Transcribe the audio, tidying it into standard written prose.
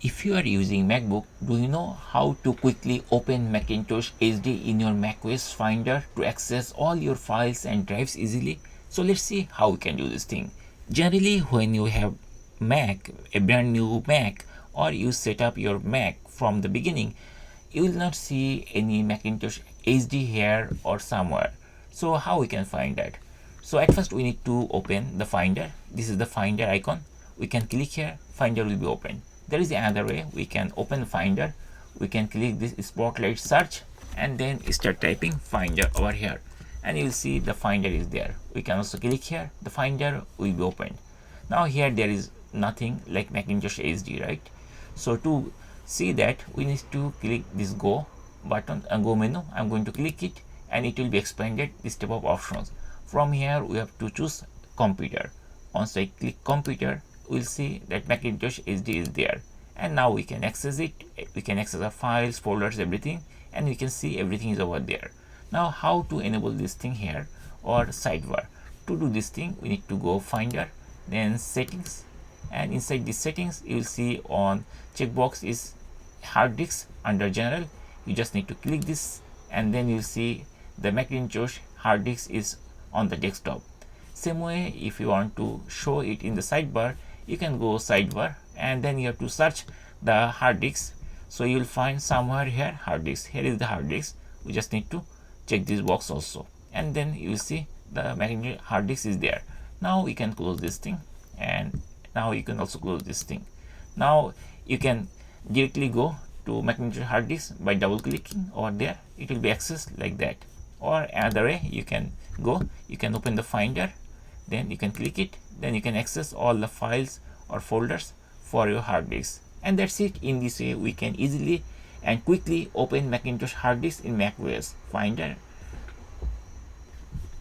If you are using MacBook, do you know how to quickly open Macintosh HD in your macOS Finder to access all your files and drives easily? So let's see how we can do this thing. Generally, when you have Mac, a brand new Mac, or you set up your Mac from the beginning, you will not see any Macintosh HD here or somewhere. So how we can find that? So at first we need to open the Finder. This is the Finder icon. We can click here, Finder will be opened. There is another way. We can open Finder. We can click this Spotlight Search and then start typing Finder over here. And you will see the Finder is there. We can also click here. The Finder will be opened. Now here there is nothing like Macintosh HD, right? So to see that, we need to click this Go button, Go menu. I'm going to click it and it will be expanded this type of options. From here we have to choose Computer. Once I click Computer, we'll see that Macintosh HD is there, and now we can access it. We can access the files, folders, everything, and we can see everything is over there. Now how to enable this thing here or sidebar? To do this thing, we need to go Finder, then Settings, and inside these settings you will see on checkbox is hard disk. Under General, you just need to click this and then you'll see the Macintosh hard disk is on the desktop. Same way, if you want to show it in the sidebar, you can go Sidebar and then you have to search the hard disk. So you will find somewhere here hard disk. Here is the hard disk. We just need to check this box also, and then you will see the Macintosh hard disk is there. Now we can close this thing, and now you can also close this thing. Now you can directly go to Macintosh hard disk by double clicking over there. It will be accessed like that. Or another way, you can open the Finder, then you can click it, then you can access all the files or folders for your hard disk. And that's it. In this way we can easily and quickly open Macintosh hard disk in macOS Finder